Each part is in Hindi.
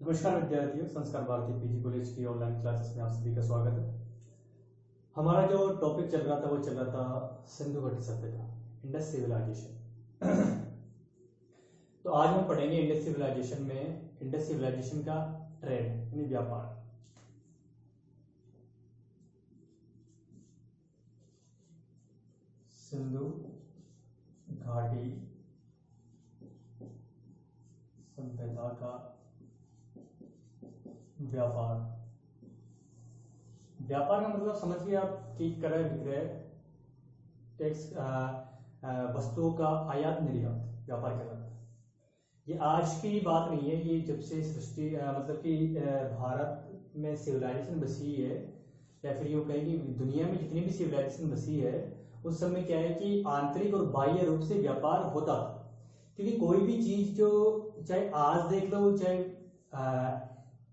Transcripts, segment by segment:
नमस्कार विद्यार्थियों, संस्कार भारती पीजी कॉलेज की ऑनलाइन क्लासेस में आप सभी का स्वागत है। हमारा जो टॉपिक चल रहा था वो चल रहा था सिंधु घाटी सभ्यता, इंडस सिविलाइजेशन। तो आज हम पढ़ेंगे इंडस सिविलाइजेशन में इंडस सिविलाइजेशन का ट्रेड यानी व्यापार। सिंधु घाटी सभ्यता का व्यापार। व्यापार का मतलब समझिए आप कि क्रय विक्रय, टैक्स, वस्तुओं का आयात निर्यात व्यापार कहलाता है। ये आज की बात नहीं है, ये जब से सृष्टि मतलब कि भारत में सिविलाइजेशन बसी है, या फिर यूँ कहें कि दुनिया में जितनी भी सिविलाइजेशन बसी है उस समय क्या है कि आंतरिक और बाह्य रूप से व्यापार होता था। क्योंकि कोई भी चीज जो चाहे आज देख लो, चाहे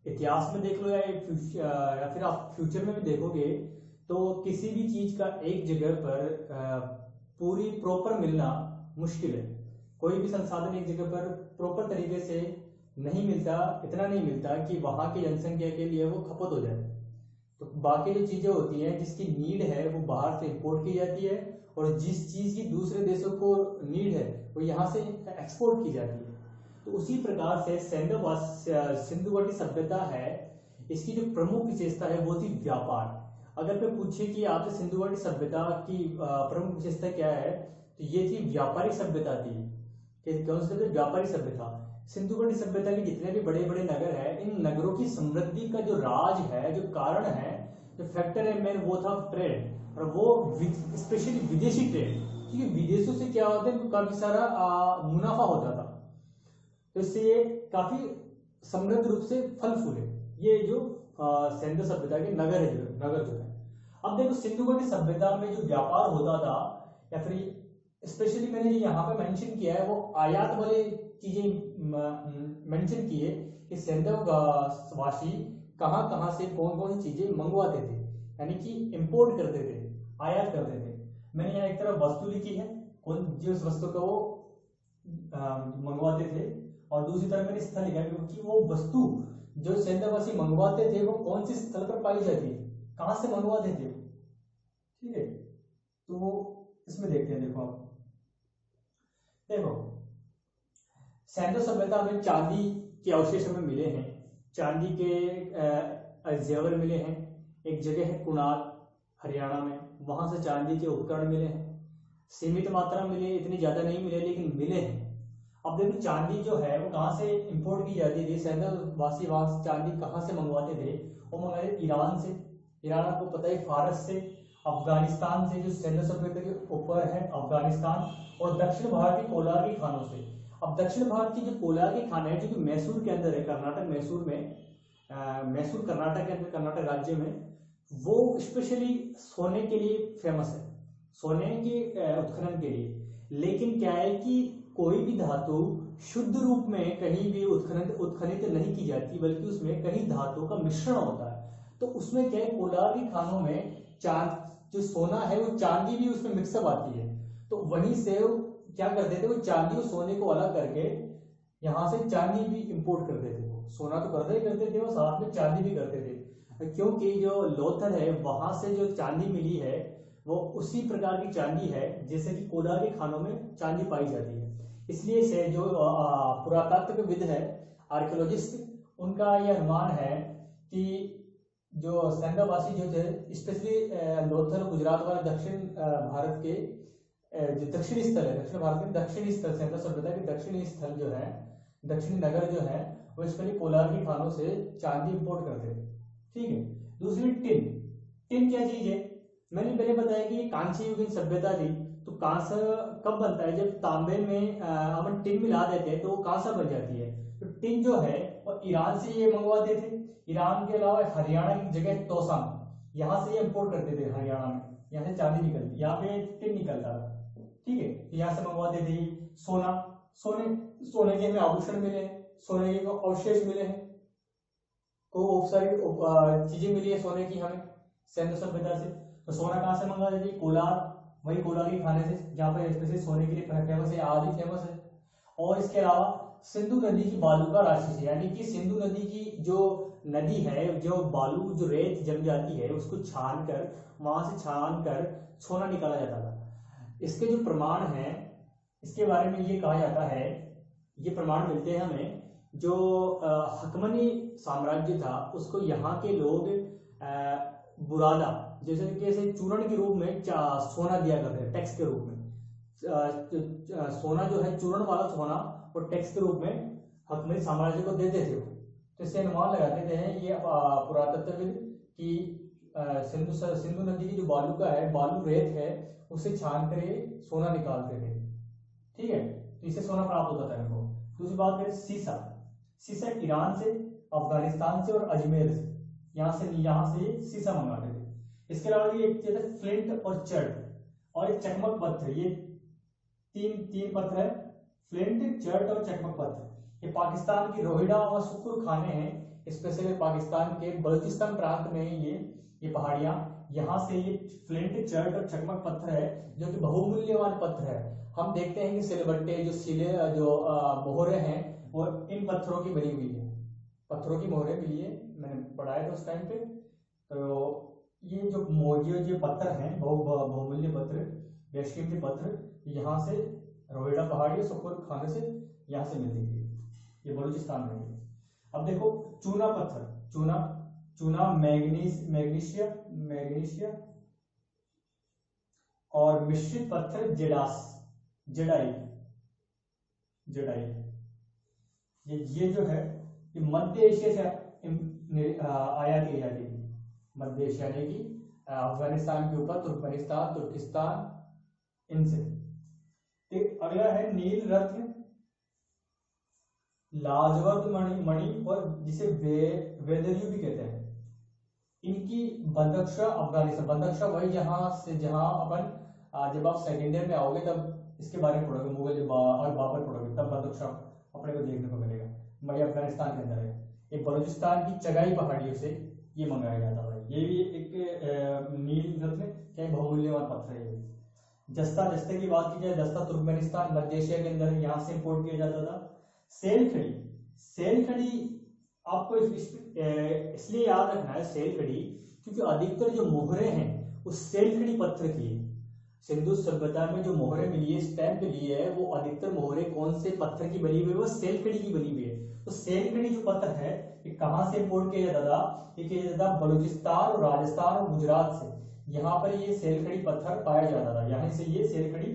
इतिहास में देख लो, या फिर आप फ्यूचर में भी देखोगे, तो किसी भी चीज का एक जगह पर पूरी प्रॉपर मिलना मुश्किल है। कोई भी संसाधन एक जगह पर प्रॉपर तरीके से नहीं मिलता, इतना नहीं मिलता कि वहां की जनसंख्या के लिए वो खपत हो जाए। तो बाकी जो चीजें होती हैं जिसकी नीड है वो बाहर से इंपोर्ट की जाती है, और जिस चीज की दूसरे देशों को नीड है वो यहाँ से एक्सपोर्ट की जाती है। तो उसी प्रकार से सिंधु घाटी सभ्यता है, इसकी जो प्रमुख विशेषता है वो थी व्यापार। अगर मैं पूछे कि आपसे सिंधु घाटी सभ्यता की प्रमुख विशेषता क्या है, तो ये थी व्यापारिक सभ्यता थी। कौन सी व्यापारिक सभ्यता? सिंधु घाटी सभ्यता के जितने भी बड़े बड़े नगर है, इन नगरों की समृद्धि का जो राज है, जो कारण है, जो फैक्टर है मेन, वो था ट्रेड। और वो स्पेशली विदेशी ट्रेड, क्योंकि विदेशों से क्या होता है, काफी सारा मुनाफा होता था। तो इससे ये काफी समृद्ध रूप से फल फूले ये जो सिंधु सभ्यता के नगर है, नगर जो है। अब देखो सिंधु घाटी सभ्यता में जो व्यापार होता था, या फिर स्पेशली मैंने यहाँ पे मेंशन किया है, वो आयात वाले चीजें मेंशन की है कि सिंधु वासी कहाँ कहाँ से कौन कौन सी चीजें मंगवाते थे, यानी कि इंपोर्ट करते थे, आयात करते थे। मैंने यहाँ एक तरफ वस्तु लिखी है, कौन जिस वस्तु को वो मंगवाते थे, और दूसरी तरफ मैंने स्थल लिखा है क्योंकि वो वस्तु जो सिंधुवासी मंगवाते थे वो कौन सी स्थल पर पाई जाती है, कहां से मंगवाते थे। ठीक है, तो इसमें देखते हैं। देखो आप देखो सिंधु सभ्यता में चांदी के अवशेष हमें मिले हैं, चांदी के जेवर मिले हैं। एक जगह है कुणाल हरियाणा में, वहां से चांदी के उपकरण मिले हैं। सीमित मात्रा मिले, इतनी ज्यादा नहीं मिले, लेकिन मिले हैं। अब देखो चांदी जो है वो कहाँ से इंपोर्ट की जाती थी, सिंधुवासी वहां से चांदी कहाँ से मंगवाते थे? वो मंगाते ईरान से। ईरान आपको पता है, फारस से, अफगानिस्तान से, जो सिंधु सभ्यता के ऊपर है अफगानिस्तान, और दक्षिण भारत के कोलार के खानों से। अब दक्षिण भारत की जो कोलार के खाने हैं, जो कि मैसूर के अंदर है, कर्नाटक मैसूर में, मैसूर कर्नाटक के अंदर, कर्नाटक राज्य में, वो स्पेशली सोने के लिए फेमस है, सोने के उत्खनन के लिए। लेकिन क्या है कि कोई भी धातु शुद्ध रूप में कहीं भी उत्खनित नहीं की जाती, बल्कि उसमें कहीं धातु का मिश्रण होता है। तो उसमें क्या है, कोलार की खानों में जो सोना है वो चांदी भी उसमें मिक्सअप आती है। तो वहीं से वो क्या करते थे, वो चांदी और सोने को अलग करके यहाँ से चांदी भी इंपोर्ट करते थे। वो सोना तो करते थे, वो साथ में चांदी भी करते थे, क्योंकि जो लोथल है वहां से जो चांदी मिली है वो उसी प्रकार की चांदी है जैसे कि कोलार के खानों में चांदी पाई जाती है। इसलिए से जो पुरातत्वविद है, आर्कियोलॉजिस्ट, उनका यह अनुमान है कि जो सिंधुवासी जो थे, स्पेशली लोथल गुजरात वाला दक्षिण भारत के जो दक्षिणी स्थल है, दक्षिण भारत के दक्षिणी स्थल, सिंधु सभ्यता के दक्षिणी स्थल जो है, दक्षिणी नगर जो है, वो स्पेशली कोलार की खानों से चांदी इंपोर्ट करते थे। ठीक है। दूसरी टिन। टिन क्या चीज है? मैंने पहले बताया कि ये कांस्य युगीन सभ्यता थी। तो कांसा कब बनता है? जब तांबे में हम टिन मिला देते हैं तो वो कांसा बन जाती है। तो टिन जो है वो ईरान से ये मंगवाते थे। ईरान के अलावा हरियाणा की जगह तोसाम, यहाँ से ये इंपोर्ट करते थे। हरियाणा में यहाँ से चांदी निकलती, यहाँ पे टिन निकलता था। ठीक है, यहाँ से मंगवाते थे। सोना, सोने के हमें आभूषण मिले, सोने के अवशेष मिले हैं, को बहुत सारी चीजें मिली है सोने की हमें सिंधु सभ्यता से। तो सोना कहाँ से मंगवाते थे? कोलार, वही कोलार के खाने से, जहाँ पर स्पेशली सोने के लिए फेमस है, आज भी फेमस है। और इसके अलावा सिंधु नदी की बालू का राशि से, यानी कि सिंधु नदी की जो नदी है, जो बालू जो रेत जम जाती है उसको छान कर, वहां से छान कर सोना निकाला जाता था। इसके जो प्रमाण हैं, इसके बारे में ये कहा जाता है, ये प्रमाण मिलते हैं हमें, जो हकमनी साम्राज्य था उसको यहाँ के लोग बुरादा जैसे कि चूर्ण के रूप में सोना दिया करते थे, टैक्स के रूप में। सोना जो है चूर्ण वाला सोना और टैक्स के रूप में हकमनी साम्राज्य को देते थे। तो इससे अनुमान लगाते थे ये पुरातत्वविद कि सिंधु नदी की जो बालू का है, बालू रेत है, उसे छान कर ये सोना निकालते थे। ठीक है, तो इससे सोना प्राप्त होता था इनको। दूसरी बात करें सीसा, सीसा ईरान से, अफगानिस्तान से और अजमेर से, यहाँ से सीसा मंगाते थे। इसके अलावा ये एक चीज है फ्लिंट और चर्ट और एक चकमक पत्थर, ये तीन पत्थर है, फ्लिंट, चर्ट और चकमक पत्थर। ये पाकिस्तान की रोहिड़ा और सुकुर खाने हैं, स्पेशली पाकिस्तान के बलूचिस्तान प्रांत में ये पहाड़ियां, यहाँ से ये फ्लिंट, चर्ट और चकमक पत्थर है जो कि बहुमूल्यवान पत्थर है। हम देखते हैं कि सिलबट्टे जो सिले जो मोहरे हैं वो इन पत्थरों की बनी हुई है, पत्थरों की मोहरे मिली है, मैंने पढ़ाया था उस टाइम पे। तो ये जो पत्थर हैं बहुमूल्य पत्थर, बेशकीमती पत्थर, यहाँ से रोहिड़ा पहाड़ी सुकुर खाने से यहाँ से मिलती थी, ये बलूचिस्तान में है। अब देखो चूना पत्थर, चूना मैग्नीशिया और मिश्रित पत्थर जेडाई, ये जो है ये मध्य एशिया से आयात की जाती थी। मध्य एशिया यानी कि अफगानिस्तान के ऊपर तुर्कमेनिस्तान, तुर्किस्तान, इनसे। अगला है नील रत्न, लाजवर्द मणि और जिसे वेदरयू भी कहते हैं। इनकी बंदक्षा अफगानिस्तान, बंदक्षा वही जहां अपन जब आप सेकेंड ईयर में आओगे तब इसके बारे में पढ़ोगे, मुगल और बाबर पढ़ोगे, तब बंदक्षा अपने को देखने को मिलेगा। वही अफगानिस्तान के अंदर है। एक बलूचिस्तान की चगाई पहाड़ियों से ये मंगाया जाता है। ये भी एक नील रत्न क्या बहुमूल्यवान पत्थर है। जस्ते की बात की जाए, जस्ता तुर्कमेनिस्तान मध्य एशिया के अंदर है, यहाँ से इंपोर्ट किया जाता था। सेल खड़ी आपको इसलिए याद रखना है सेल खड़ी, क्योंकि अधिकतर जो मोहरे हैं वो सेल खड़ी पत्थर की है। सिंधु सभ्यता में जो मोहरे मिली है, स्टैम्प मिली है, वो अधिकतर मोहरे कौन से पत्थर की बनी हुई है, वो सेल खड़ी की बनी हुई है। तो सेल खड़ी जो पत्थर है ये कहाँ से इंपोर्ट किया जाता था? ये किया जाता था बलूचिस्तान और राजस्थान और गुजरात से। यहाँ पर ये सेल खड़ी पत्थर पाया जाता था, यहाँ से ये सेल खड़ी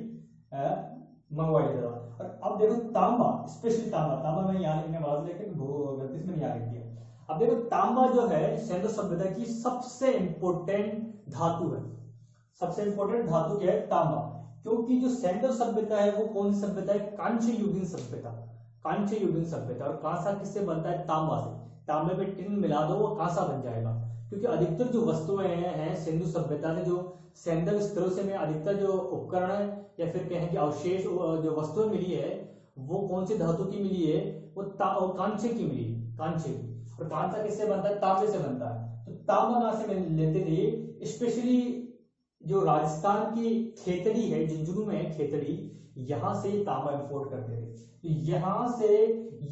मंगवाया जाता था। और अब देखो तांबा, स्पेशली तांबा मैं यहाँ लिखने वाला था लेकिन गलती से मैंने यहाँ लिख दिया। अब देखो तांबा जो है सिंधु सभ्यता की सबसे इंपोर्टेंट धातु है। सबसे इंपोर्टेंट धातु क्या है? तांबा। क्योंकि जो सिंधु सभ्यता है वो कौन सी सभ्यता है? कांस्य युगीन सभ्यता। कांस्य युगीन सभ्यता। और कांसा किससे बनता है? तांबा से। तांबे में टिन मिला दो वो कांसा बन जाएगा। क्योंकि अधिकतर जो वस्तुएं हैं सिंधु सभ्यता से, जो सैंदव स्थलों से में अधिकतर जो उपकरण है या फिर कहें कि अवशेष जो वस्तुएं मिली है वो कौन सी धातु की मिली है? वो कांस्य की मिली, कांस्य की। और कांसा किससे बनता है? तांबे से बनता है। तो तांबा कहां से लेते थे? स्पेशली जो राजस्थान की खेतड़ी है, झुंझुनू में खेतड़ी, यहां से तांबा इंपोर्ट करते थे। तो यहां से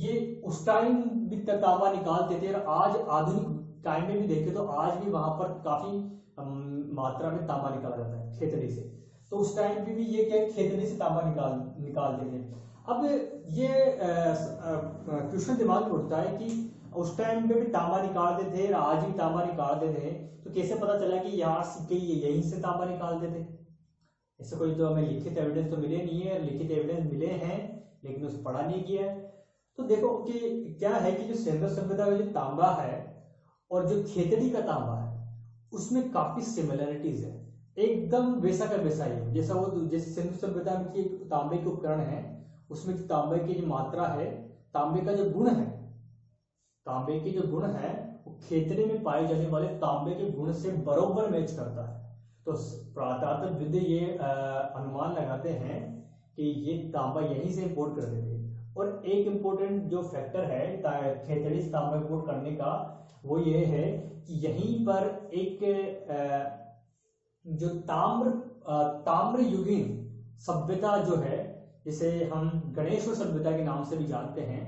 ये उस टाइम भी तांबा निकालते थे। और आज आधुनिक टाइम में भी देखे तो आज भी वहां पर काफी मात्रा में तांबा निकाला जाता है खेतड़ी से। तो उस टाइम पे भी ये क्या खेतड़ी से तांबा निकालते थे। अब ये क्वेश्चन दिमाग में उठता है कि उस टाइम पे भी तांबा निकालते थे और आज भी तांबा निकालते थे, तो कैसे पता चला कि यहाँ सिक्के यहीं से तांबा निकालते थे? ऐसे कोई तो हमें लिखित एविडेंस तो मिले नहीं है। लिखित एविडेंस मिले हैं लेकिन उसे पढ़ा नहीं किया है। तो देखो कि क्या है कि जो सिंधु सभ्यता का जो तांबा है और जो खेतड़ी का तांबा है उसमें काफी सिमिलरिटीज है। एकदम वैसा का वैसा ही है। जैसे सिंधु सभ्यता की तांबे के उपकरण है, उसमें जो तांबे की जो मात्रा है, तांबे का जो गुण है, तांबे के जो गुण है वो खेतड़ी में पाए जाने वाले तांबे के गुण से बरोबर मैच करता है। तो पुरातत्वविद ये अनुमान लगाते हैं कि ये तांबा यहीं से इंपोर्ट करते थे। और एक इंपोर्टेंट जो फैक्टर है खेतड़ी से तांबा इंपोर्ट करने का, वो ये है कि यहीं पर एक जो ताम्र युगीन सभ्यता जो है जिसे हम गणेश्वर सभ्यता के नाम से भी जानते हैं,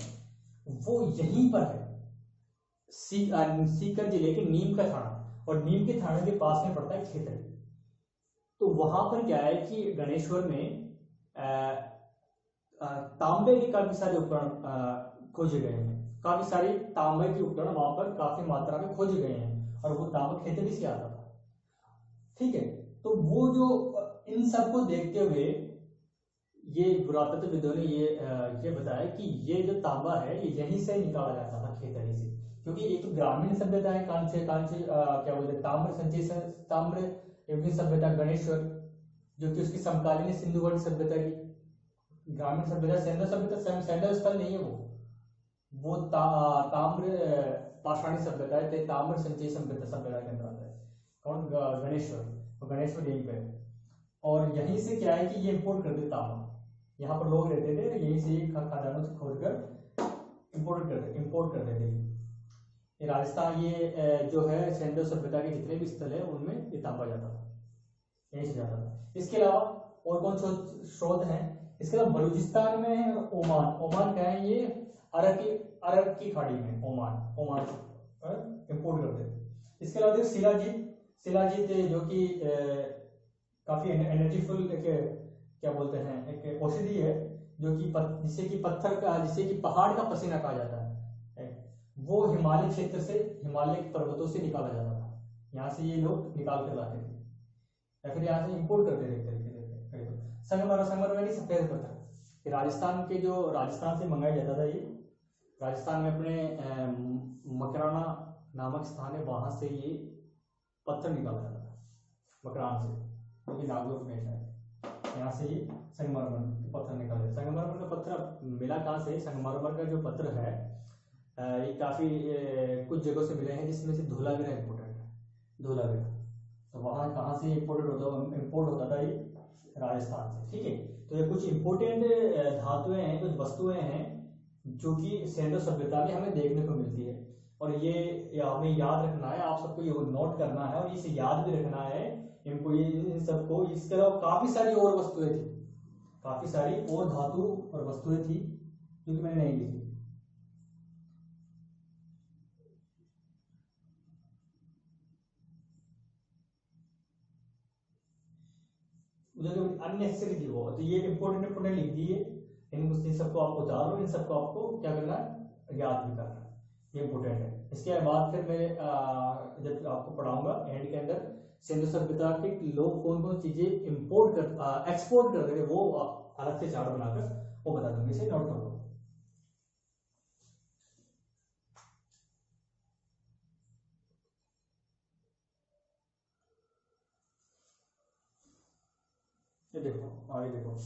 वो यहीं पर है, सीकर जिले के नीम का थाना, और नीम के थाने के पास में पड़ता है खेतड़ी। तो वहां पर क्या है कि गणेश्वर में तांबे के काफी सारे उपकरण खोजे गए हैं, काफी सारे तांबे के उपकरण वहां पर काफी मात्रा में खोजे गए हैं, और वो तांबा खेतड़ी से आता था। ठीक है, तो वो जो इन सबको देखते हुए ये पुरातत्वविदों ने ये बताया कि ये जो तांबा है ये यहीं से निकाला जाता था, खेतड़ी से, क्योंकि एक तो ग्रामीण सभ्यता है, क्या बोलते हैं, ताम्र संचय, ताम्र युगीन सभ्यता गणेश्वर, जो कि उसकी समकालीन सिंधु घाटी सभ्यता की ग्रामीण सभ्यता, सैंडल सभ्यता, सैंडल स्थल नहीं है वो ताम्र पाषाणी सभ्यता है, ताम्र संचय सभ्यता के अंदर आता है। कौन? गणेश्वर। तो गणेश्वर यहीं पे, और यहीं से क्या है कि ये इंपोर्ट कर देता तांबा, यहाँ पर लोग रहते थे, यहीं से खदानों से खोदकर इंपोर्ट कर देते थे। ये राजस्थान, ये जो है सैंडल सभ्यता के जितने भी स्थल है उनमें ये तांबा जाता था, यहीं से जाता था। इसके अलावा और कौन स्रोत हैं? इसके अलावा बलूचिस्तान में है, ओमान क्या है, ये अरब की खाड़ी में, ओमान इंपोर्ट करते थे। इसके अलावा शिलाजीत जो कि काफी एनर्जीफुल क्या बोलते हैं, एक औषधि है, जो कि जिसे कि पहाड़ का पसीना कहा जाता है, वो हिमालय क्षेत्र से, हिमालय पर्वतों से निकाला जाता था। यहाँ से ये लोग निकाल कर लाते थे, या फिर यहाँ से इंपोर्ट करते थे एक तरीके से। संगमरमर यानी सफेद पत्थर, राजस्थान से मंगाया जाता था। ये राजस्थान में अपने मकराना नामक स्थान है, वहां से ये पत्थर निकाला जाता था, मकरान से, जो कि नागौर में है। यहाँ से ये संगमरमर के पत्थर निकाले। संगमरमर का पत्थर मिला कहाँ से? संगमरमर का जो पत्थर है ये काफी कुछ जगहों से मिले हैं, जिसमें से धूलागढ़ इंपोर्टेंट है, धूलागढ़। तो वहां कहाँ से इंपोर्ट होता था? ये राजस्थान से। ठीक है, तो ये कुछ इंपोर्टेंट धातुएं हैं, कुछ वस्तुएं हैं जो कि सैंडो सभ्यता में हमें देखने को मिलती है, और ये हमें याद रखना है, आप सबको ये नोट करना है, और इसे याद भी रखना है इन सबको। इसके अलावा काफी सारी और वस्तुएं थी, काफी सारी और धातु और वस्तुएं थी जो कि मैंने नहीं लिखी। अननेसेसरी थी वो, तो ये इंपोर्टेंट लिख दिए, इन सबको आप उतारो, इन सबको आपको क्या करना है? याद भी करना है, ये इंपोर्टेंट है। इसके बाद फिर मैं जब आपको पढ़ाऊंगा एंड के अंदर सिंधु सभ्यता के लोग कौन कौन चीजें एक्सपोर्ट करते थे, वो अलग से चार्ट बनाकर वो बता दूंगी, इसे नोट कर लो। ये देखो, आगे देखो,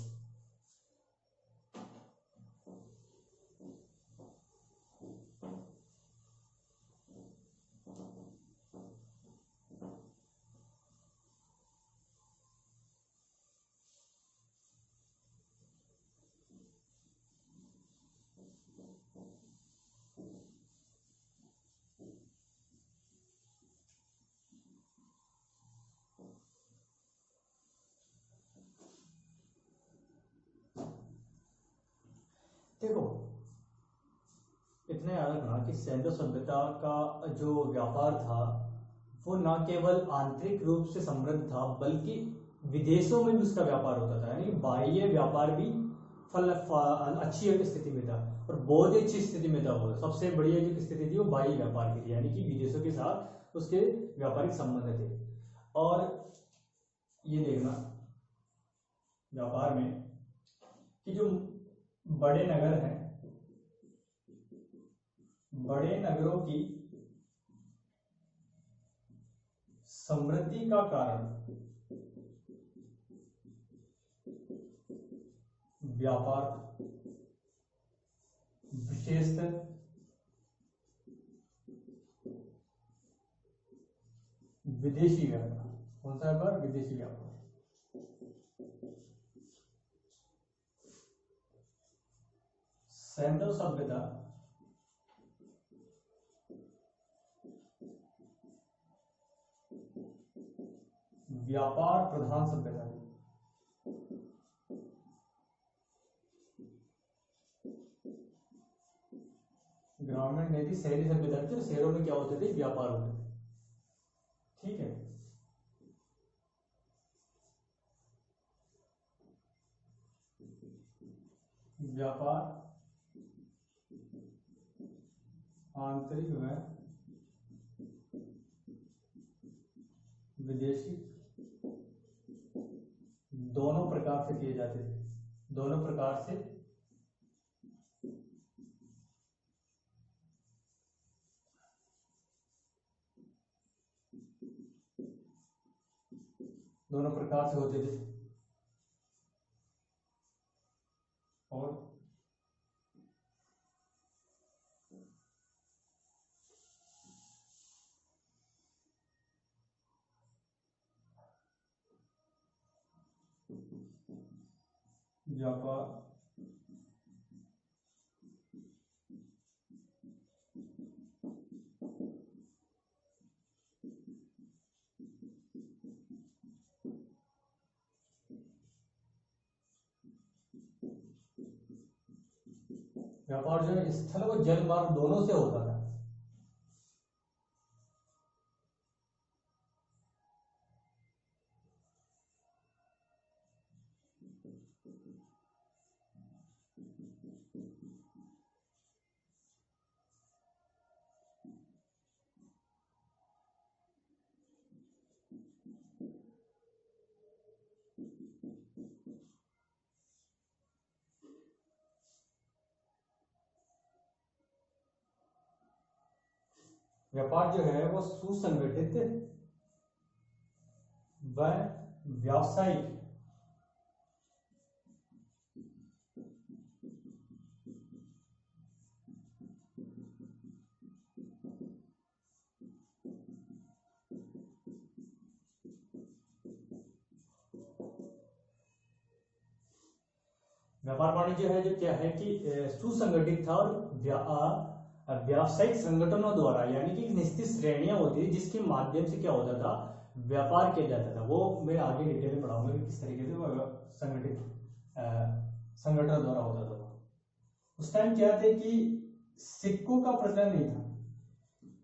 देखो इतना याद रखना कि सैंडो सभ्यता का जो व्यापार था वो न केवल आंतरिक रूप से समृद्ध था, बल्कि विदेशों में भी उसका व्यापार होता था, यानी बाह्य व्यापार भी अच्छी स्थिति में था, और बहुत ही अच्छी स्थिति में था। वो सबसे बढ़िया जो स्थिति थी वो बाह्य व्यापार की थी, यानी कि विदेशों के साथ उसके व्यापारिक संबंध थे। और ये देखना व्यापार में कि जो बड़े नगर हैं, बड़े नगरों की समृद्धि का कारण व्यापार, विशेषतः विदेशी व्यापार। कौन सा व्यापार? विदेशी व्यापार। सैंडो सभ्यता व्यापार प्रधान सभ्यता है। ग्रामीण नहीं थी, शहरी सभ्यता थी, और शहरों में क्या होते थे, व्यापार होते थे। ठीक है, व्यापार आंतरिक व विदेशी दोनों प्रकार से किए जाते थे, दोनों प्रकार से दोनों प्रकार से होते थे। और व्यापार व्यापार जो है स्थल और जल मार्ग दोनों से होता था। व्यापार जो है वो सुसंगठित व व्यावसायिक व्यापार वाणिज्य है जो क्या है कि सुसंगठित था, और व्यावसायिक संगठनों द्वारा, यानी कि निश्चित श्रेणियां होती थी जिसके माध्यम से क्या होता था, व्यापार किया जाता था। वो मैं आगे डिटेल में पढ़ाऊंगा कि किस तरीके से वो संगठित संगठन द्वारा होता था। उस टाइम क्या थे कि सिक्कों का प्रचलन नहीं था।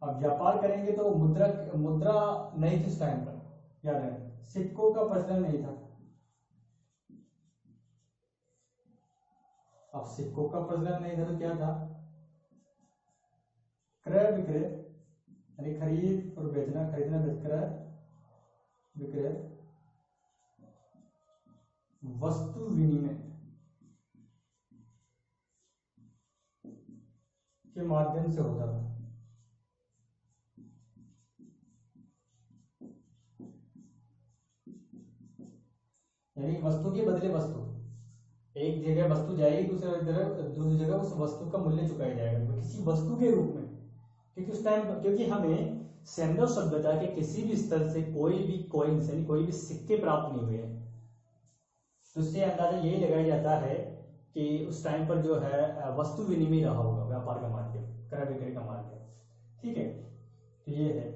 अब व्यापार करेंगे तो मुद्रा मुद्रा नहीं थी उस टाइम पर, याद है, सिक्कों का प्रचलन नहीं था। अब सिक्कों का प्रचलन नहीं था तो क्या था, क्रय विक्रय, यानी खरीद और बेचना, खरीदना क्रय विक्रय, वस्तु विनिमय के माध्यम से होता था। यानी वस्तु के बदले वस्तु, एक जगह वस्तु जाएगी दूसरी जगह उस वस्तु का मूल्य चुकाया जाएगा किसी वस्तु के रूप में। क्योंकि उस टाइम, क्योंकि हमें सैंडो सभ्यता के किसी भी स्तर से कोई भी कॉइन्स यानी कोई भी सिक्के प्राप्त नहीं हुए, तो इससे अंदाजा यही लगाया जाता है कि उस टाइम पर जो है वस्तु विनिमय रहा होगा, व्यापार का माध्यम, क्रय विक्रय का माध्यम। ठीक है, तो ये है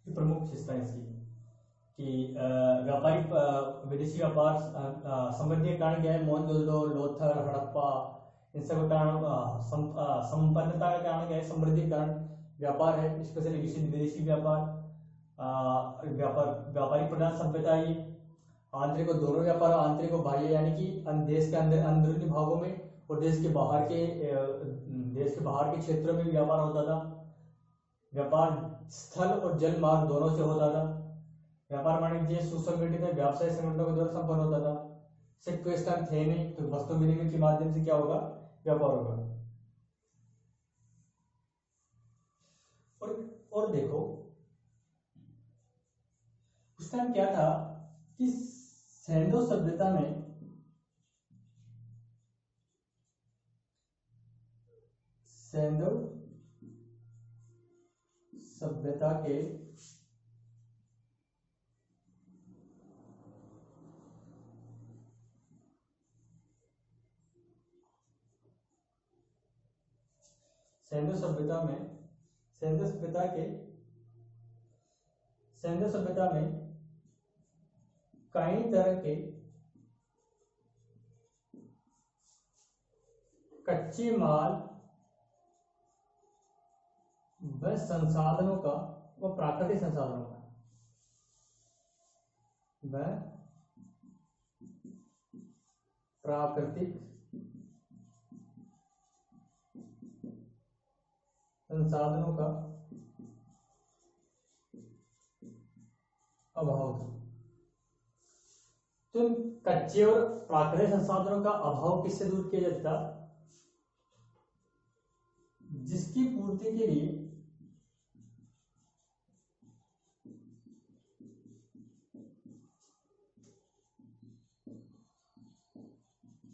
प्रमुख विशेषता इसकी कि व्यापारिक विदेशी व्यापार समृद्धि के कारण क्या है, मोहनजोदड़ो, लोथल, हड़प्पा, इन सब कारण संपन्नता का कारण क्या है, समृद्धि के कारण व्यापार है, स्पेशली विदेशी व्यापार। व्यापारिक प्रधान सभ्यता ये आंतरिक और दोनों व्यापार, आंतरिक और बाह्य, यानी कि देश के अंदर अंदरूनी भागों में और देश के बाहर के क्षेत्रों में व्यापार होता था। व्यापार स्थल और जल मार्ग दोनों से होता था। व्यापार वाणिज्य सुसंगठित है, व्यवसाय संगठनों के द्वारा संपन्न होता था। सिक्के इस टाइम थे नहीं, तो वस्तु विनिमय के माध्यम से क्या होगा, व्यापार होगा। और देखो उस टाइम क्या था कि सैंडो सभ्यता में सैंडो सभ्यता के सैंडो सभ्यता में कई तरह के कच्चे माल वह संसाधनों का, वह प्राकृतिक संसाधनों का, वह प्राकृतिक संसाधनों का अभाव था। तो कच्चे और प्राकृतिक संसाधनों का अभाव किससे दूर किया जाता? जिसकी पूर्ति के लिए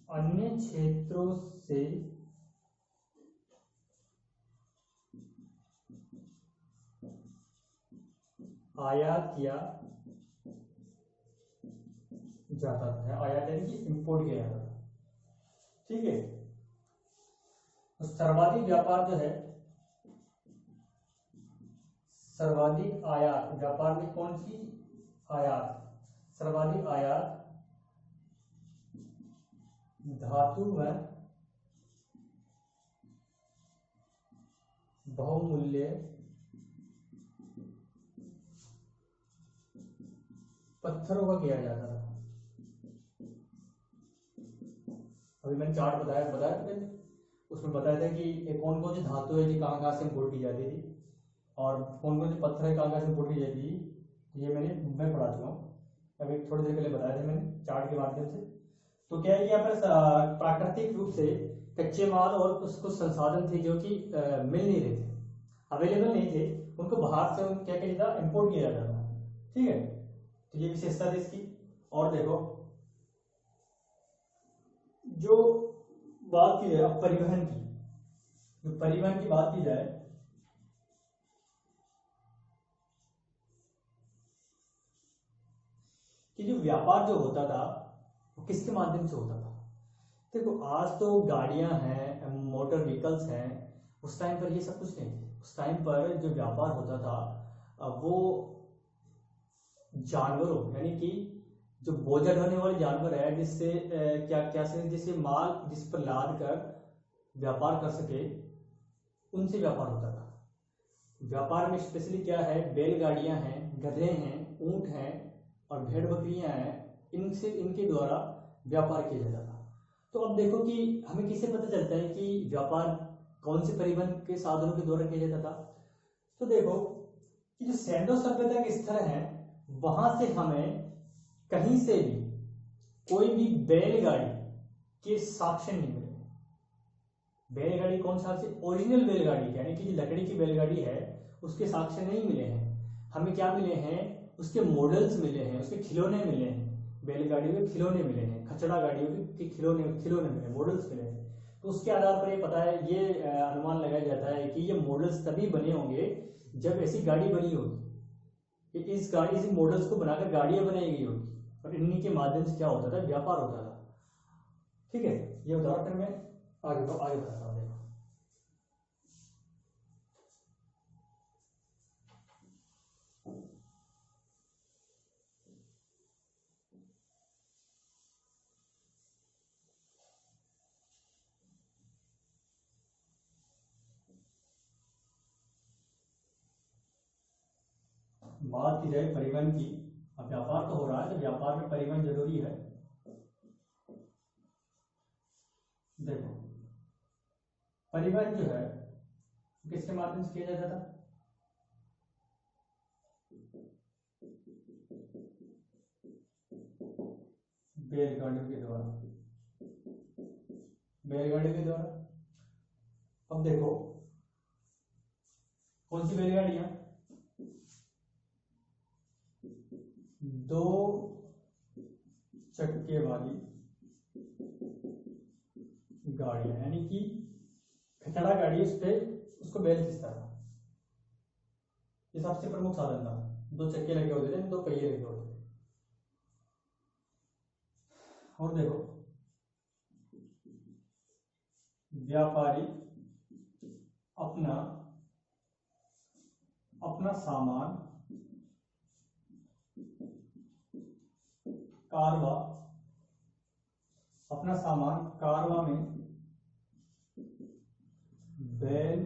अन्य क्षेत्रों से आयात किया जाता था, आयात यानी कि इंपोर्ट किया जाता था। ठीक है, तो सर्वाधिक व्यापार जो है, सर्वाधिक आयात व्यापार में कौन सी आयात, सर्वाधिक आयात धातु व बहुमूल्य पत्थरों का किया जाता था। अभी मैंने चार्ट बताया मैंने, उसमें बताया था कि कौन कौन सी धातु है जो कहाँ से इंपोर्ट की जाती थी और कौन कौन से पत्थर है कहाँ से इंपोर्ट की जाती थी। ये मैं पढ़ा चुका हूँ, अभी थोड़ी देर पहले बताया था मैंने चार्ट के माध्यम से। तो क्या है कि यहाँ पर प्राकृतिक रूप से कच्चे माल और कुछ संसाधन थे जो कि मिल नहीं रहे थे, अवेलेबल नहीं थे, उनको बाहर से क्या किया जाता, इंपोर्ट किया जाता था। ठीक है, तो ये विशेषता थी इसकी। और देखो जो बात की जाए अब परिवहन की, जो परिवहन की बात की जाए, कि जो व्यापार जो होता था वो किसके माध्यम से होता था। देखो आज तो गाड़ियां हैं, मोटर व्हीकल्स हैं, उस टाइम पर ये सब कुछ नहीं थे। उस टाइम पर जो व्यापार होता था वो जानवरों यानी कि जो बोझा ढोने वाले जानवर है, जिससे क्या से जिससे माल जिस पर लाद कर व्यापार कर सके, उनसे व्यापार होता था। व्यापार में स्पेशली क्या है, बैलगाड़ियां हैं, गधे हैं, ऊंट हैं और भेड़ बकरियां हैं, इनसे इनके द्वारा व्यापार किया जाता था। तो अब देखो कि हमें किससे पता चलता है कि व्यापार कौन से परिवहन के साधनों के द्वारा किया जाता था। तो देखो कि जो सैंडो सभ्यता के स्थल हैं, वहां से हमें कहीं से भी कोई भी बैलगाड़ी के साक्ष्य नहीं मिले। बैलगाड़ी कौन सा से ओरिजिनल बैलगाड़ी यानी कि जो लकड़ी की बैलगाड़ी है उसके साक्ष्य नहीं मिले हैं। हमें क्या मिले हैं, उसके मॉडल्स मिले हैं, उसके खिलौने मिले हैं, बैलगाड़ियों के खिलौने मिले हैं, खचड़ा गाड़ियों के खिलौने मिले, मॉडल्स मिले हैं। तो उसके आधार पर ये पता है, ये अनुमान लगाया जाता है कि ये मॉडल्स तभी बने होंगे जब ऐसी गाड़ी बनी होगी, इस मॉडल्स को बनाकर गाड़ियां बनाई गई होगी और इन्हीं के माध्यम से क्या होता था, व्यापार होता था। ठीक है, ये उदाहरण फिर मैं आगे बताता हूँ। देखो बात की जाए परिवहन की, अब व्यापार तो हो रहा है, तो व्यापार में परिवहन जरूरी है। देखो परिवहन जो है किसके माध्यम से किया जाता था, बैलगाड़ियों के द्वारा, बैलगाड़ियों के द्वारा। अब देखो कौन सी बैलगाड़ियां, दो चक्के वाली गाड़ियां यानी कि खचड़ा गाड़ी, उस पे उसको बैल खींचता था, ये सबसे प्रमुख साधन था। दो चक्के लगे होते थे, दो पहिए लगे होते थे। और देखो व्यापारी अपना सामान कारवा में बैल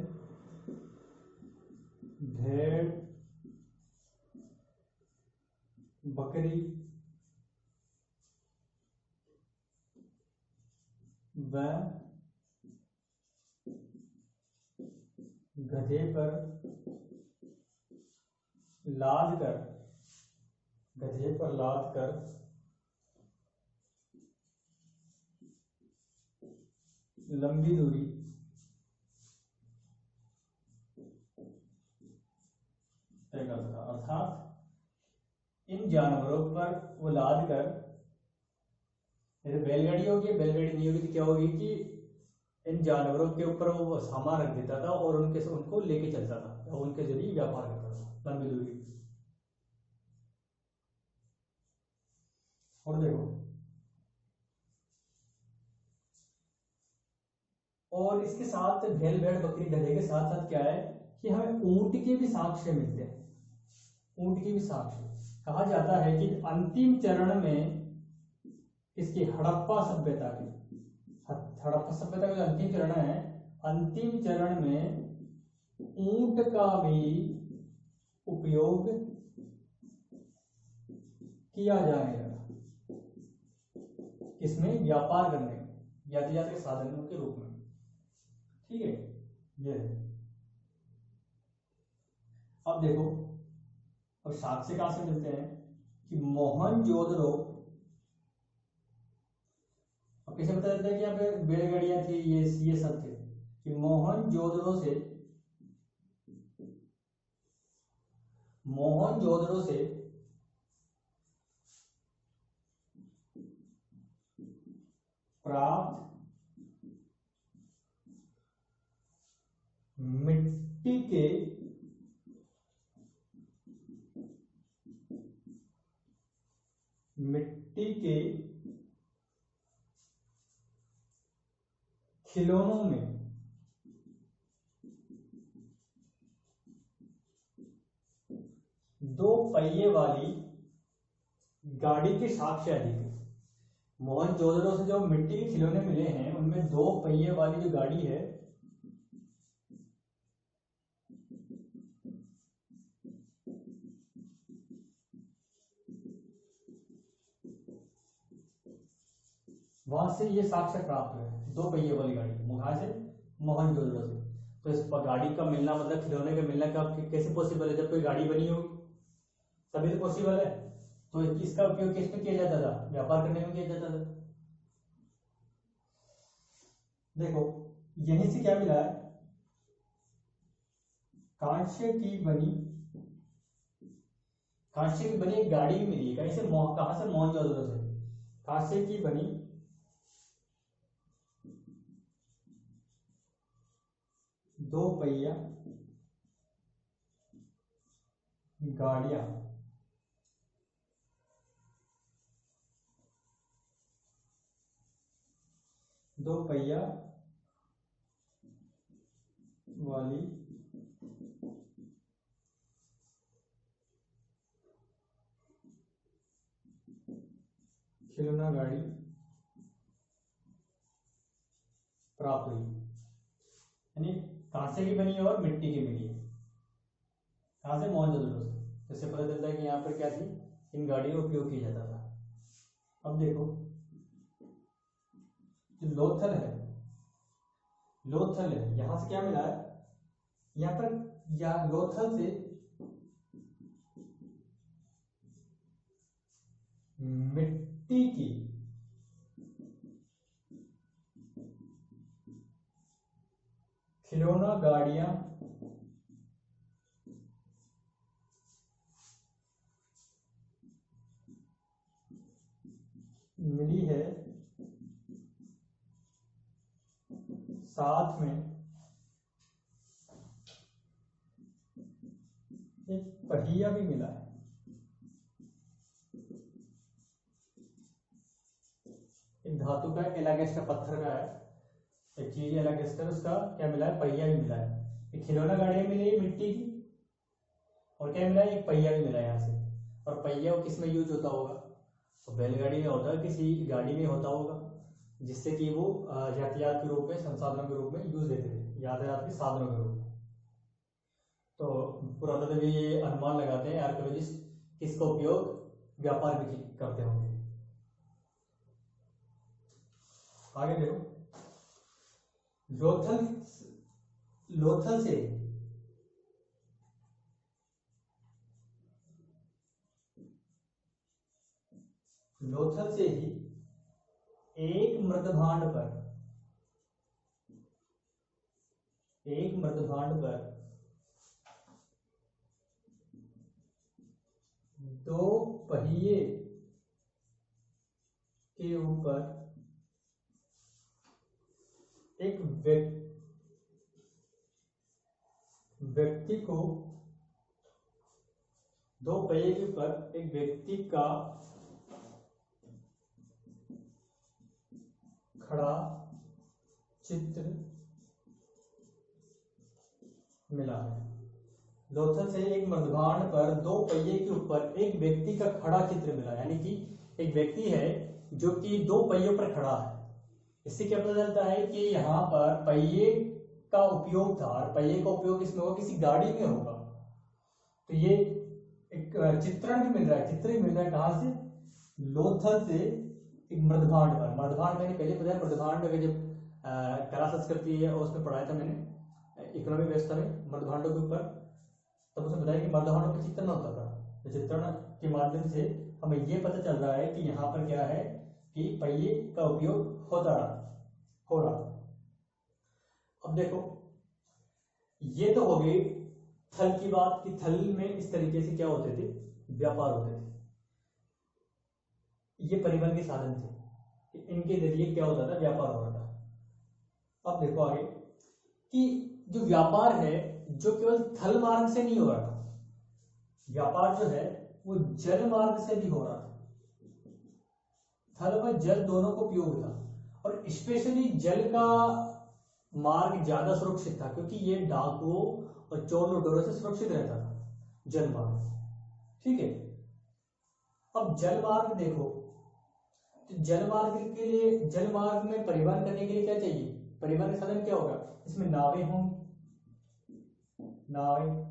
वह गधे पर लाद कर लंबी दूरी तय करता था। अर्थात इन जानवरों पर वो लाद कर, जैसे बैलगाड़ी होगी, बैलगाड़ी नहीं होगी तो क्या होगी कि इन जानवरों के ऊपर वो सामान रख देता था और उनको लेके चलता था और उनके जरिए व्यापार करता था लंबी दूरी। और देखो, और इसके साथ बैल, भेड़, बकरी, गधे के साथ साथ क्या है कि हमें ऊंट के भी साक्ष्य मिलते हैं। ऊंट की भी साक्ष्य कहा जाता है कि अंतिम चरण में इसकी हड़प्पा सभ्यता का जो अंतिम चरण है, अंतिम चरण में ऊंट का भी उपयोग किया जाने लगा। किसमें? व्यापार करने में, यातायात के साधनों के रूप में। ठीक है, ये है। अब देखो, अब साक्ष्य कहां से मिलते हैं कि मोहनजोदड़ो, अब कैसे पता चलता है कि यहाँ पे बैलगाड़ियां थी, ये सब थे कि मोहनजोदड़ो से प्राप्त मिट्टी के खिलौनों में दो पहिए वाली गाड़ी के साक्ष्य अधिक है। मोहनजोदड़ो से जो मिट्टी के खिलौने मिले हैं उनमें दो पहिए वाली जो गाड़ी है वहां से ये साक्ष्य प्राप्त हुए, दो पहिए वाली गाड़ी कहां से? मोहनजोदड़ो से। तो इस गाड़ी का मिलना, मतलब खिलौने का मिलना का कैसे पॉसिबल है? जब कोई गाड़ी बनी होगी तभी तो पॉसिबल है। तो इसका उपयोग किस में किया जाता था? व्यापार करने में किया जाता था। देखो, यहीं से क्या मिला है? कांस्य की बनी एक गाड़ी भी मिली है। कहीं से? कहां से? मोहनजोदड़ो से। कांस्य की बनी दो पहिया गाड़ियां दो पहिया वाली खिलौना गाड़ी प्राप्त हुई। यानी कांसे की बनी है और मिट्टी की मिली है। कहां से? मोहनजोदड़ो से। जिससे पता चलता है कि यहाँ पर क्या थी, इन गाड़ियों का उपयोग किया जाता था। अब देखो, जो लोथल है यहां से क्या मिला है? यहाँ पर लोथल से मिट्टी की खिलौना गाड़ियां मिली है, साथ में एक पहिया भी मिला है। एक धातु का, एलागेस्टर पत्थर का है एक चीज, एलागेस्टर, उसका क्या मिला है? पहिया भी मिला है। एक खिलौना गाड़ियां मिली है मिट्टी की, और क्या मिला है? एक पहिया भी मिला है यहाँ से। और पहिया किस में यूज होता होगा? तो बैलगाड़ी में होता है, किसी गाड़ी में होता होगा, जिससे कि वो यातायात के रूप में, संसाधनों के रूप में यूज लेते थे, यातायात के साधनों के रूप में। तो पुरातत्व ये अनुमान लगाते हैं आर्कियोलॉजिस्ट, किसका उपयोग व्यापार भी करते होंगे। आगे देखो, लोथल लोथल से लोथल से ही एक मृदभांड पर दो पहिए के ऊपर एक व्यक्ति को दो पहिए के ऊपर एक व्यक्ति का खड़ा चित्र मिला है। लोथल से एक मृदभांड पर दो पहिए के ऊपर एक व्यक्ति का खड़ा चित्र मिला, यानी कि एक व्यक्ति है जो कि दो पहियों पर खड़ा है। इससे क्या पता चलता है कि यहाँ पर पहिए का उपयोग था, और पहिए का उपयोग इसमें होगा, किसी गाड़ी में होगा। तो ये एक चित्रण भी मिल रहा है, चित्र भी मिल रहा है कहाँ से? लोथल से एक मृदभांड पर। मृदभांड मैंने पहले बताया, मृदभांड का जब कला संस्कृति है उसमें पढ़ाया था मैंने इकोनॉमिक व्यवस्था में मृदभांडों के ऊपर, तब उसने बताया कि मृदभांडों का चित्रण होता था। तो चित्रण के माध्यम से हमें ये पता चल रहा है कि यहाँ पर क्या है कि पहिए का उपयोग हो रहा। अब देखो, ये तो हो गई थल की बात कि थल में इस तरीके से क्या होते थे, व्यापार होते थे। ये परिवहन के साधन थे कि इनके जरिए क्या होता था, व्यापार हो रहा था। अब देखो आगे कि जो व्यापार है जो केवल थल मार्ग से नहीं हो रहा था, व्यापार जो है वो जल मार्ग से भी हो रहा था। थल व जल दोनों को उपयोग था, और स्पेशली जल का मार्ग ज्यादा सुरक्षित था क्योंकि ये डाकुओं और चोर लुटेरों से सुरक्षित रहता था जल मार्ग। ठीक है, अब जल मार्ग देखो, तो जल मार्ग के लिए, जल मार्ग में परिवहन करने के लिए क्या चाहिए? परिवहन का साधन क्या होगा? इसमें नावें होंगी, नावें।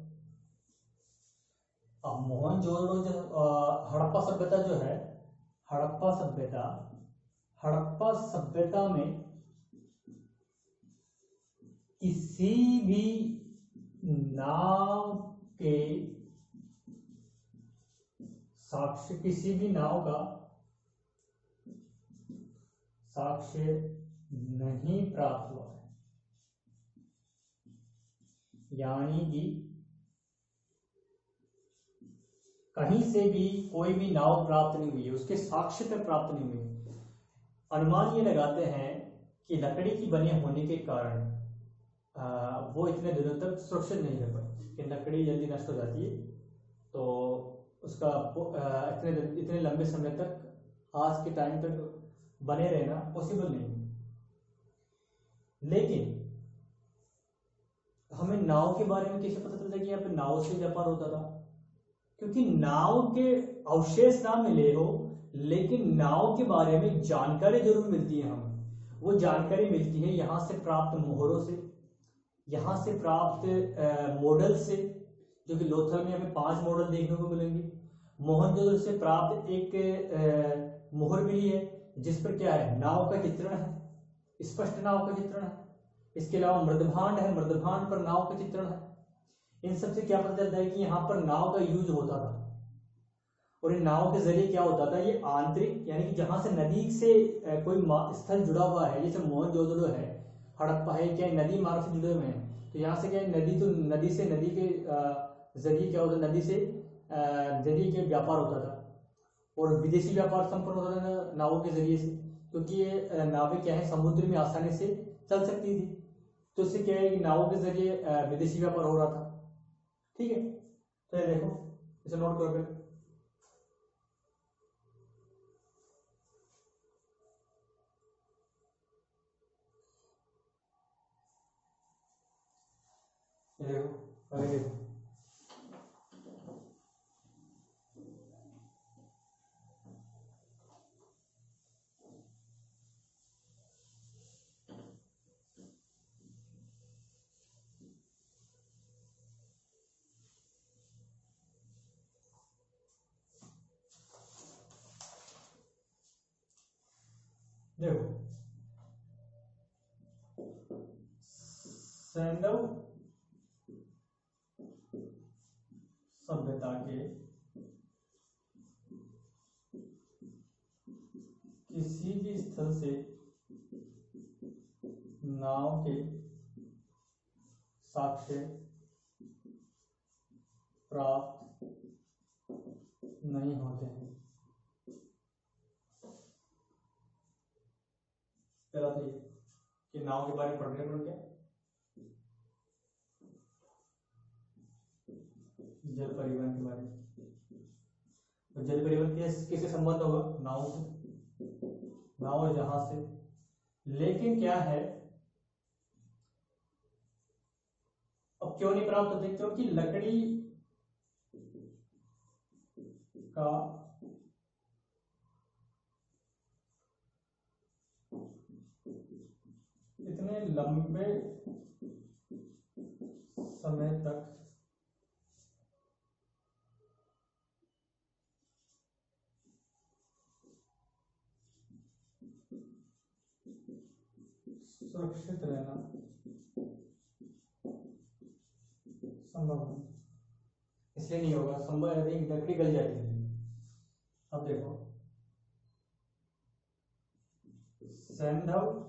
अब मोहनजोदड़ो जो हड़प्पा सभ्यता जो है, हड़प्पा सभ्यता में किसी भी नाव के साक्ष्य, किसी भी नाव का साक्ष्य नहीं प्राप्त हुआ है, यानी कि कहीं से भी कोई भी नाव प्राप्त नहीं हुई है, उसके साक्ष्य तक प्राप्त नहीं हुई है। अनुमान ये लगाते हैं कि लकड़ी की बने होने के कारण वो इतने दिनों तक सुरक्षित नहीं रह पाई, कि लकड़ी जल्दी नष्ट हो जाती है, तो उसका इतने लंबे समय तक, आज के टाइम तक बने रहना पॉसिबल नहीं है। लेकिन हमें नाव के बारे में कैसे पता चलता है कि यहाँ पे नाव से व्यापार होता था? क्योंकि नाव के अवशेष ना मिले हो, लेकिन नाव के बारे में जानकारी जरूर मिलती है हमें। वो जानकारी मिलती है यहाँ से प्राप्त मोहरों से, यहाँ से प्राप्त मॉडल से, जो कि लोथल में हमें 5 मॉडल देखने को मिलेंगे। मोहनजोदड़ो से प्राप्त एक मोहर मिली है जिस पर क्या है, नाव का चित्रण है, स्पष्ट नाव का चित्रण है। इसके अलावा मृदभांड है, मृदभांड पर नाव का चित्रण है। इन सबसे क्या पता चलता है कि यहाँ पर नाव का यूज होता था, और इन नाव के जरिए क्या होता था, ये आंतरिक, यानी कि जहां से नदी से कोई स्थल जुड़ा हुआ है, जैसे मोहनजोदड़ो है, हड़प्पा है, क्या नदी मार्ग से जुड़े हुए हैं। तो यहाँ से क्या है, नदी, तो नदी से, नदी के जरिए क्या होता, नदी से जरिए के व्यापार होता था, और विदेशी व्यापार संपन्न होता था नावों के जरिए से, क्योंकि ये नावें क्या है, समुद्र में आसानी से चल सकती थी। तो इससे क्या है कि नावों के जरिए विदेशी व्यापार हो रहा था। ठीक है, तो ये देखो, इसे नोट करो फिर। ये देखो, आगे देखो, देखो सैंडव सभ्यता के किसी भी स्थल से नाव के साक्ष्य प्राप्त नहीं होते हैं। पहला तो ये कि नाव के बारे में पढ़ने पर क्या जल परिवहन के बारे में, तो जल परिवहन किससे संबंध होगा? नाव से, नाव और जहाज से। लेकिन क्या है, अब क्यों नहीं प्राप्त होते? क्योंकि लकड़ी का इतने लंबे समय तक सुरक्षित रहना संभव नहीं, इसलिए नहीं होगा। संभव यदि लकड़ी गल जाती है। अब देखो, सैंडव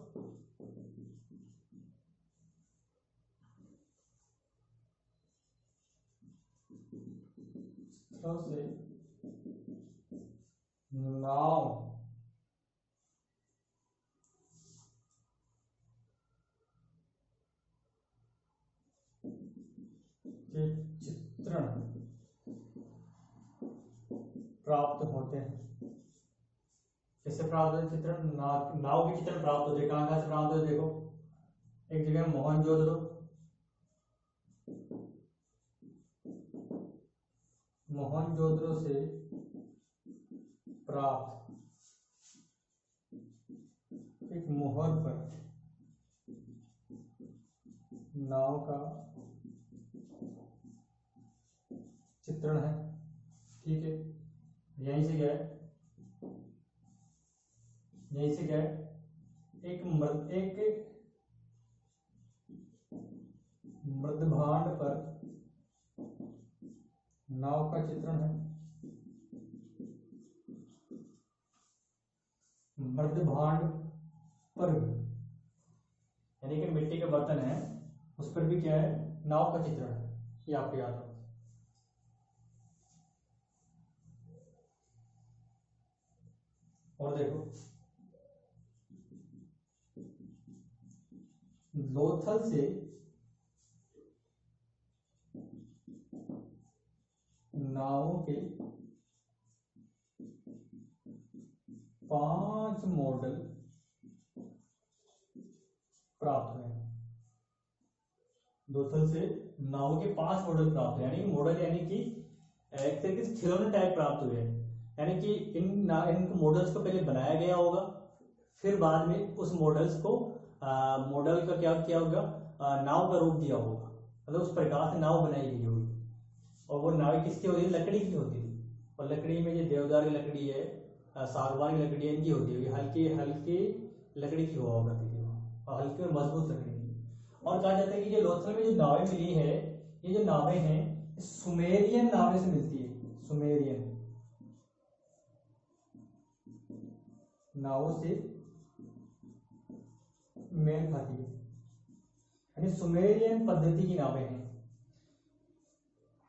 से नाव के चित्रण प्राप्त होते हैं। कैसे प्राप्त होते? चित्रण नाव के चित्रण प्राप्त होते हैं। कहाँ से प्राप्त होते? देखो, एक जगह मोहनजोदड़ो, मोहनजोदड़ो से प्राप्त एक मोहर पर नाव का चित्रण है। ठीक है, यहीं से क्या है, यहीं से क्या है, एक मृदभांड पर नाव का चित्रण है। मृदभांड पर यानी कि मिट्टी के बर्तन है, उस पर भी क्या है, नाव का चित्रण है। ये आपको याद हो। और देखो, लोथल से नावों के 5 मॉडल प्राप्त हुए। लोथल से नावों के 5 मॉडल प्राप्त हुए, यानी मॉडल यानी कि एक तरीके से खिलौने टाइप प्राप्त हुए हैं। यानी कि इन मॉडल्स को पहले बनाया गया होगा, फिर बाद में उस मॉडल्स को मॉडल का क्या किया होगा, नाव का रूप दिया होगा। मतलब उस प्रकार से नाव बनाई गई होगी। और वो नाव किसकी होती है? लकड़ी की होती है। और लकड़ी में जो देवदार की लकड़ी है, सागवान की लकड़ी है, इनकी होती है। हल्की हल्की लकड़ी की हुआ करती थी और हल्की और मजबूत लकड़ी की। और कहा जाता है कि ये लोथल में जो नावें मिली है, ये जो नावें हैं सुमेरियन नावे से मिलती है। सुमेरियन नावों से मेल खाती है, यानी सुमेरियन पद्धति की नावें हैं।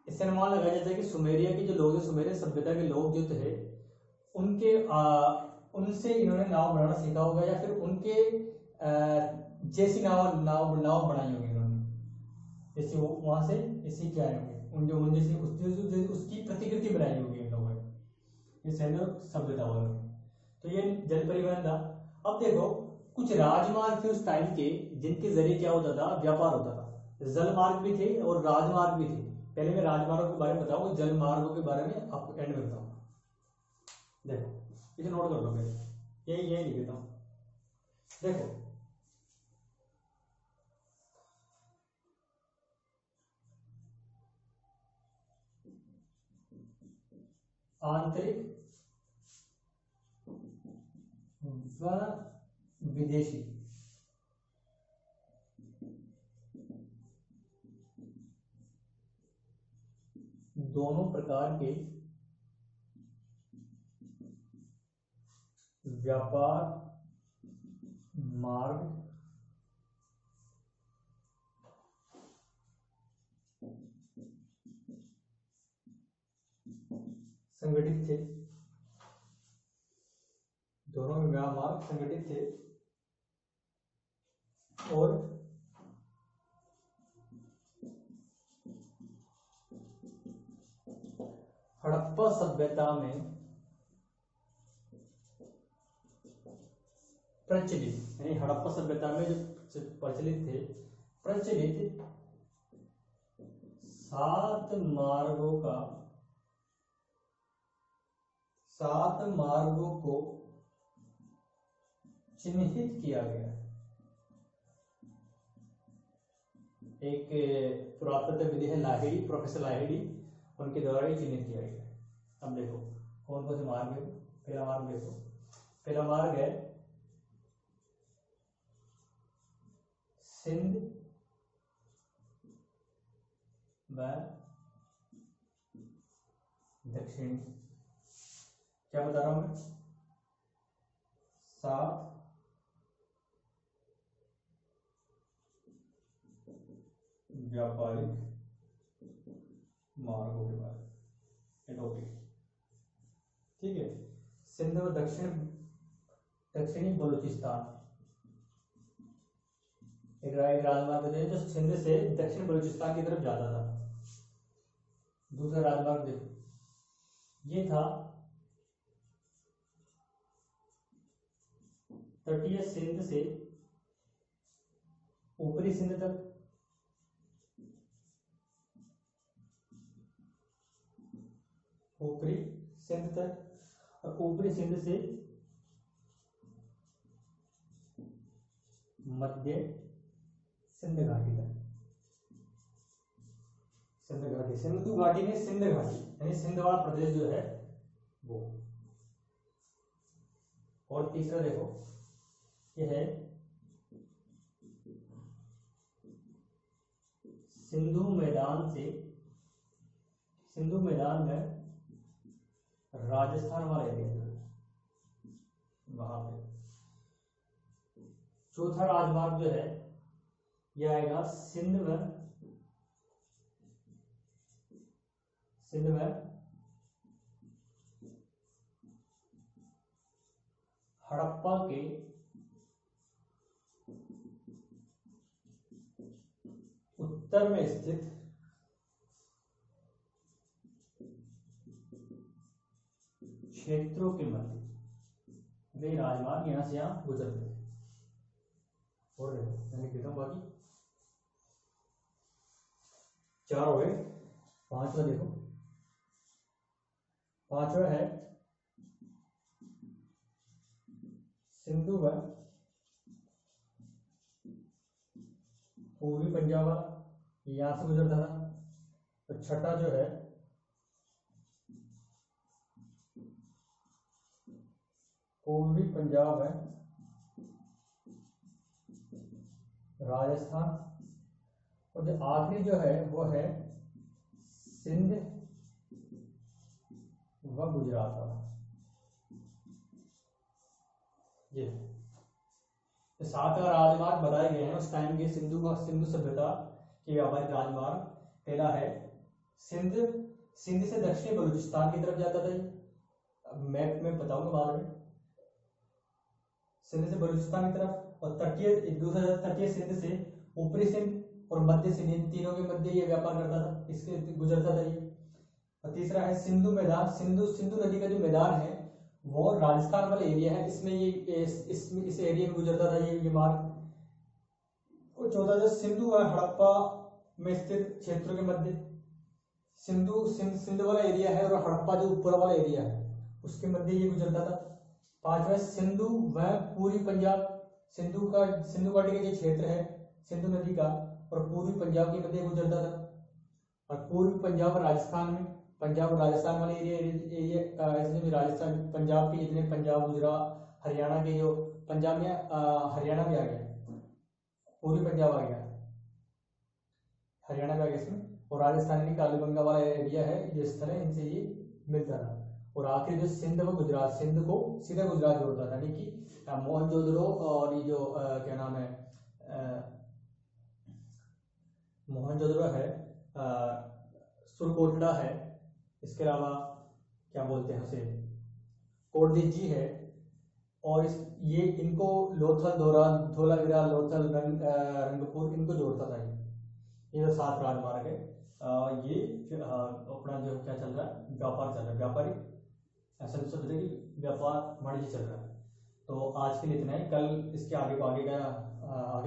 इससे अनुमान लगाया जाता है कि सुमेरिया के जो लोग, सुमेरियन सभ्यता के लोग जो थे, उनके उनसे इन्होंने नाव बनाना सीखा होगा, या फिर उनके जैसी नाव बनाई होगी इन्होंने, जैसे वो वहां से इसी के आए होंगे, उन जैसी उसकी प्रतिकृति बनाई होगी इन लोगों ने। ये सैंडव सभ्यता वालों ने। तो ये जल परिवहन था। अब देखो, कुछ राजमार्ग थे उस टाइम के, जिनके जरिए क्या होता था, व्यापार होता था। जल मार्ग भी थे और राजमार्ग भी थे। पहले मैं राजमार्गों के बारे में बताऊंगा, जल मार्गों के बारे में आपको एंड में बताऊंगा। देखो, इसे नोट कर लो पहले, यही लिख देता हूं। देखो, आंतरिक व विदेशी दोनों प्रकार के व्यापार मार्ग संगठित थे, दोनों में व्यापार मार्ग संगठित थे और हड़प्पा सभ्यता में प्रचलित, यानी हड़प्पा सभ्यता में जो प्रचलित थे, प्रचलित 7 मार्गों को चिन्हित किया गया। एक पुरातत्व विधि है लाहिड़ी, प्रोफेसर लाहिड़ी, उनके द्वारा ही चिन्हित किया गया। अब देखो कौन कौन से मार्ग है। पहला मार्ग देखो, पहला मार्ग है सिंध व दक्षिण, क्या बता रहा हूं मैं, 7 व्यापारिक मार्गों के बारे में टॉपिक, ठीक है। सिंध व दक्षिणी बलूचिस्तान एक राजमार्ग है जो सिंध से दक्षिण बलूचिस्तान की तरफ जाता था। दूसरा राजमार्ग देखो, ये था तटीय सिंध से ऊपरी सिंध तक, ऊपरी सिंध तक, और ऊपरी सिंध से मध्य सिंध घाटी तक। सिंध घाटी, सिंधु घाटी में सिंध घाटी यानी सिंधवाड़ प्रदेश जो है वो। और तीसरा देखो, ये है सिंधु मैदान से, सिंधु मैदान में राजस्थान वाला एरिया जो है वहां पे। चौथा राजमार्ग जो है यह आएगा सिंध में हड़प्पा के उत्तर में स्थित क्षेत्रों के मध्य, वे राजमार्ग यहां से यहां गुजरते थे। और मैंने लिखा बाकी 4 हो गए। 5वां देखो, 5वां है सिंधु व पूर्वी पंजाब वाला, यहां से गुजरता था। तो छठा जो है पूर्वी पंजाब है राजस्थान, और जो आखिरी जो है वो है सिंध व गुजरात वाला। ये तो 7 राजमार्ग बताए गए हैं उस टाइम के सिंधु सभ्यता के व्यापारिक राजमार्ग। पहला है सिंध से दक्षिणी बलूचिस्तान की तरफ जाता था, मैप में बताऊंगा बाद में। सिंध से बलूचिस्तान की तरफ, और दूसरा तटीय सिंध से ऊपरी सिंध और मध्य सिंध, इन तीनों के मध्य ये व्यापार करता था, इसके गुजरता था ये। और तीसरा है सिंधु मैदान, सिंधु नदी का जो मैदान है वो राजस्थान वाला एरिया है, इसमें ये इस एरिया में गुजरता था ये मार्ग। और चौथा जो सिंधु व हड़प्पा में स्थित क्षेत्रों के मध्य, सिंधु वाला एरिया है और हड़प्पा जो ऊपर वाला एरिया है उसके मध्य ये गुजरता था। 5वां सिंधु व पूर्वी पंजाब, सिंधु घाटी का जो क्षेत्र है सिंधु नदी का और पूर्वी पंजाब के मध्य गुजरता था। और पूर्वी पंजाब और राजस्थान में, पंजाब और राजस्थान वाले एरिया ऐसे भी राजस्थान पंजाब के जितने, पंजाब गुजरात हरियाणा के, जो पंजाब में हरियाणा भी आ गया, पूर्वी पंजाब आ गया, हरियाणा भी आ गया इसमें। और राजस्थान की कालीबंगा वाला एरिया है, ये स्थल है, इनसे ये मिलता था। और आखिर जो सिंध व गुजरात, सिंध को सीधा गुजरात जोड़ता था, यानी कि मोहनजोदड़ो और ये जो क्या नाम है, मोहनजोदड़ो है, सुरकोटड़ा है, इसके अलावा क्या बोलते हैं उसे, कोटदीजी है, और ये इनको लोथल, धोलावीरा, लोथल, रंगपुर, इनको जोड़ता था ये जो 7 राजमार्ग है। ये अपना जो क्या चल रहा है, व्यापार चल रहा है, व्यापारिक ऐसा भी समझे कि व्यापार वाणिज्य चल रहा है। तो आज के लिए इतना ही, कल इसके आगे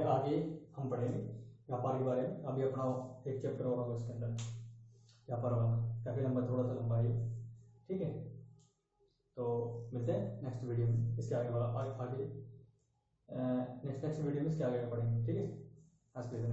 आगे हम पढ़ेंगे व्यापार के बारे में। अभी अपना एक चैप्टर और होगा उसके अंदर व्यापार वाला, काफ़ी लंबा, थोड़ा सा लंबा है, ठीक है। तो मिलते हैं नेक्स्ट वीडियो में, इसके आगे वाला आगे नेक्स्ट वीडियो में इसके आगे पढ़ेंगे, ठीक है। आज के लिए।